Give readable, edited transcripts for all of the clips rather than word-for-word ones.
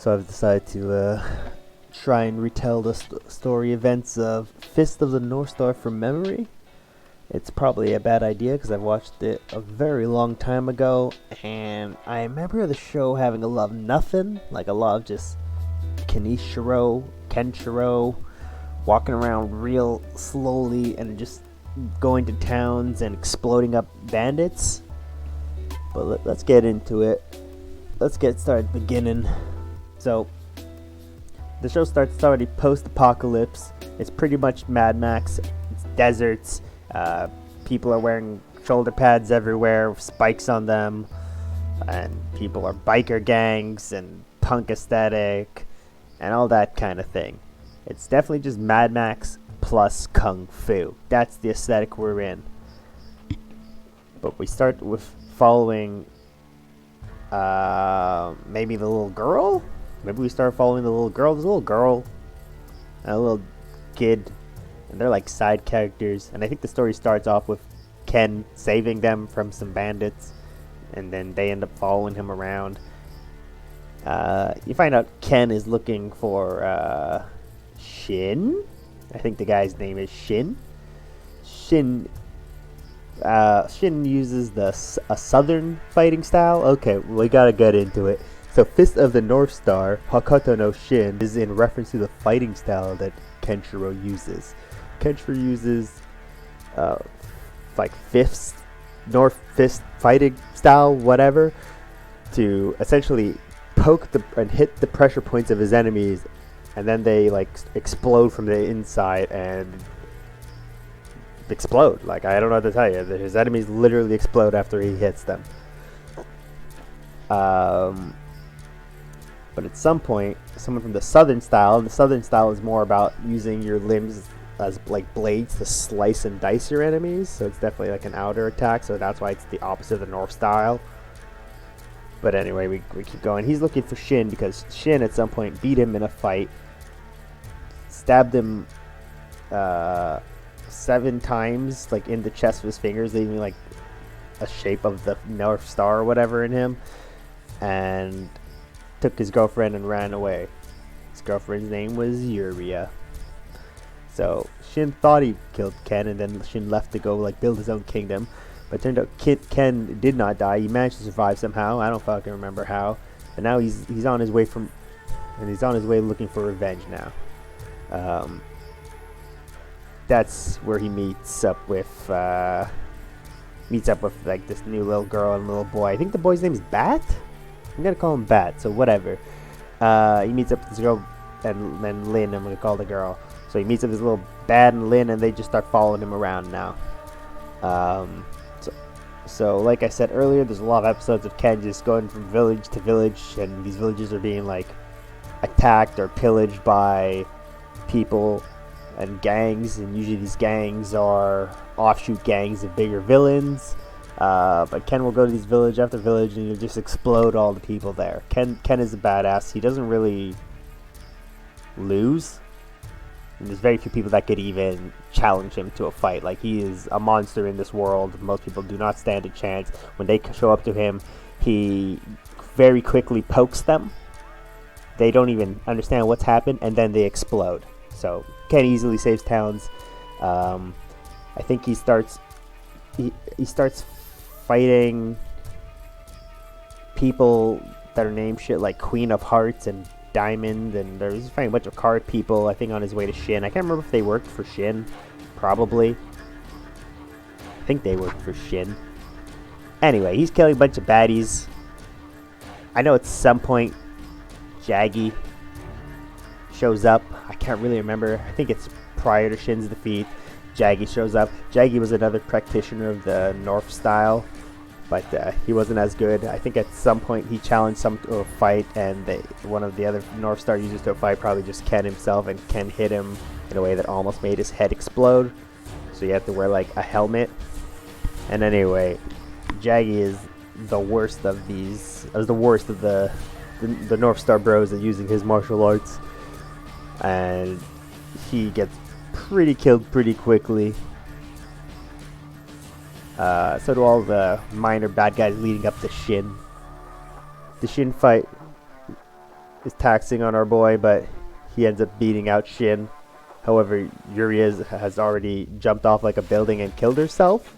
So I've decided to try and retell the story events of Fist of the North Star from memory. It's probably a bad idea because I've watched it a very long time ago, and I remember the show having a lot of nothing, like a lot of just Kenshiro, walking around real slowly and just going to towns and exploding up bandits. But let's get into it. Let's get started beginning. So, the show starts already post-apocalypse. It's pretty much Mad Max. It's deserts. People are wearing shoulder pads everywhere, with spikes on them, and people are biker gangs and punk aesthetic and all that kind of thing. It's definitely just Mad Max plus Kung Fu. That's the aesthetic we're in. But we start with following maybe the little girl? Maybe we start following the little girl. There's a little girl and a little kid, and they're like side characters. And I think the story starts off with Ken saving them from some bandits, and then they end up following him around. You find out Ken is looking for Shin. I think the guy's name is Shin. Shin uses a southern fighting style. Okay, we gotta get into it. So Fist of the North Star, Hakoto no Shin, is in reference to the fighting style that Kenshiro uses. Kenshiro uses like North Fist fighting style, whatever, to essentially poke and hit the pressure points of his enemies, and then they like explode from the inside and explode. Like, I don't know what to tell you. His enemies literally explode after he hits them. But at some point, someone from the southern style, and the southern style is more about using your limbs as like blades to slice and dice your enemies. So it's definitely like an outer attack. So that's why it's the opposite of the north style. But anyway, we keep going. He's looking for Shin because Shin at some point beat him in a fight, stabbed him 7 times, like in the chest with his fingers, leaving like a shape of the North Star or whatever in him, and took his girlfriend and ran away. His girlfriend's name was Yuria. So Shin thought he killed Ken, and then Shin left to go like build his own kingdom. But it turned out Ken did not die. He managed to survive somehow. I don't fucking remember how. But now he's on his way looking for revenge now. That's where he meets up with like this new little girl and little boy. I think the boy's name is Bat. I'm gonna call him Bat, so whatever. He meets up with this girl and then Lynn. I'm gonna call the girl. So he meets up with this little Bat and Lynn, and they just start following him around now. So like I said earlier, there's a lot of episodes of Ken just going from village to village, and these villages are being like attacked or pillaged by people and gangs, and usually these gangs are offshoot gangs of bigger villains. But Ken will go to these village after village, and he'll just explode all the people there. Ken is a badass. He doesn't really lose, and there's very few people that could even challenge him to a fight. Like, he is a monster in this world. Most people do not stand a chance. When they show up to him, he very quickly pokes them. They don't even understand what's happened, and then they explode. So Ken easily saves towns. I think he starts fighting people that are named shit like Queen of Hearts and Diamond, and he's fighting a bunch of card people, I think, on his way to Shin. I can't remember if they worked for Shin. Probably. I think they worked for Shin. Anyway, he's killing a bunch of baddies. I know at some point Jaggy shows up. I can't really remember. I think it's prior to Shin's defeat. Jaggy shows up. Jaggy was another practitioner of the North style, but he wasn't as good. I think at some point he challenged some to a fight, and one of the other North Star users to a fight, probably just Ken himself, and Ken hit him in a way that almost made his head explode. So you have to wear like a helmet. And anyway, Jaggy is the worst of the North Star bros at using his martial arts, and he gets killed pretty quickly. So do all the minor bad guys leading up to Shin. The Shin fight is taxing on our boy, but he ends up beating out Shin. However, Yuri has already jumped off like a building and killed herself.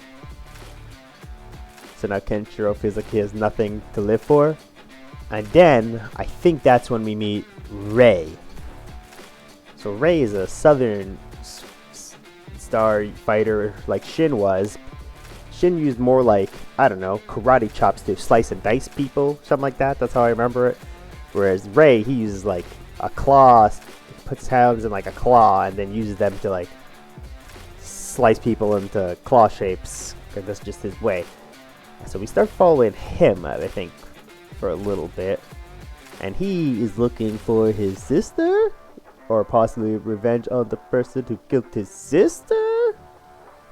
So now Kenshiro feels like he has nothing to live for. And then, I think that's when we meet Ray. So Ray is a southern star fighter like Shin was. Shin used more like, I don't know, karate chops to slice and dice people, something like that. That's how I remember it. Whereas Ray, he uses like a claw, puts his hands in like a claw and then uses them to like slice people into claw shapes. Because that's just his way. So we start following him, I think, for a little bit. And he is looking for his sister? Or possibly revenge on the person who killed his sister?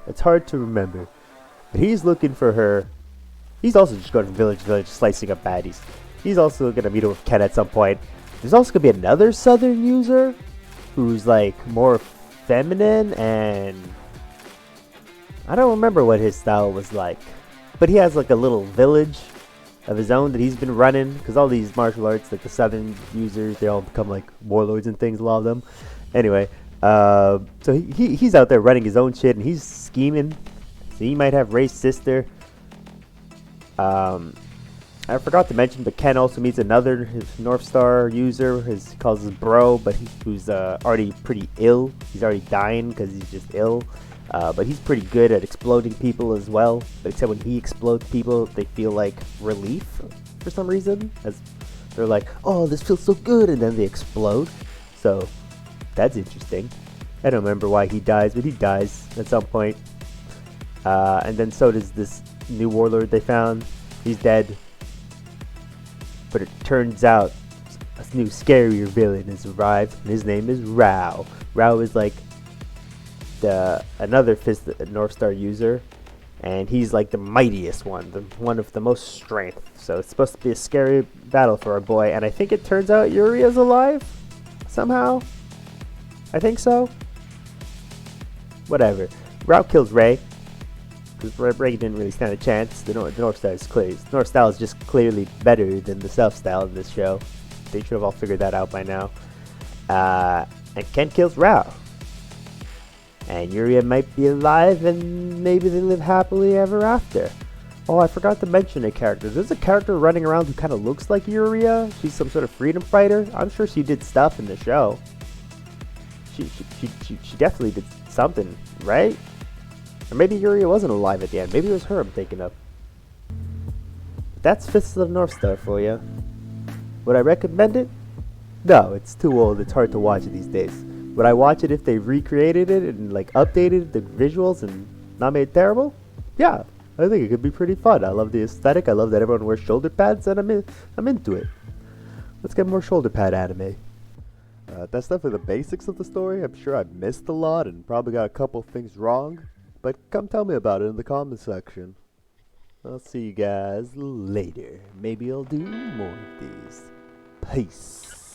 It's hard to remember. But he's looking for her. He's also just going from village to village, slicing up baddies. He's also going to meet up with Ken at some point. There's also going to be another southern user who's like more feminine, and I don't remember what his style was like. But he has like a little village of his own that he's been running, because all these martial arts, like the southern users, they all become like warlords and things, a lot of them. Anyway, so he's out there running his own shit, and he's scheming. So he might have Ray's sister. I forgot to mention, but Ken also meets another his North Star user. He calls his bro, but who's already pretty ill. He's already dying because he's just ill. But he's pretty good at exploding people as well. But except when he explodes people, they feel like relief for some reason. As they're like, oh, this feels so good, and then they explode. So that's interesting. I don't remember why he dies, but he dies at some point. And then so does this new warlord they found. He's dead. But it turns out a new scarier villain has arrived, and his name is Raoh. Raoh is like another fifth North Star user, and he's like the mightiest one, one of the most strength. So it's supposed to be a scary battle for our boy, and I think it turns out Yuri is alive somehow. I think so. Whatever. Raoh kills Ray, because Ray didn't really stand a chance. The North Style is just clearly better than the South Style in this show. They should have all figured that out by now. And Ken kills Raoh. And Yuri might be alive, and maybe they live happily ever after. Oh, I forgot to mention a character. There's a character running around who kind of looks like Yuria. She's some sort of freedom fighter. I'm sure she did stuff in the show. She definitely did something, right? Or maybe Yuria wasn't alive at the end. Maybe it was her I'm thinking of. That's Fists of the North Star for you. Would I recommend it? No, it's too old. It's hard to watch it these days. Would I watch it if they recreated it and like updated the visuals and not made it terrible? Yeah, I think it could be pretty fun. I love the aesthetic. I love that everyone wears shoulder pads, and I'm into it. Let's get more shoulder pad anime. That's definitely the basics of the story. I'm sure I missed a lot and probably got a couple things wrong, but come tell me about it in the comment section. I'll see you guys later. Maybe I'll do more of these. Peace.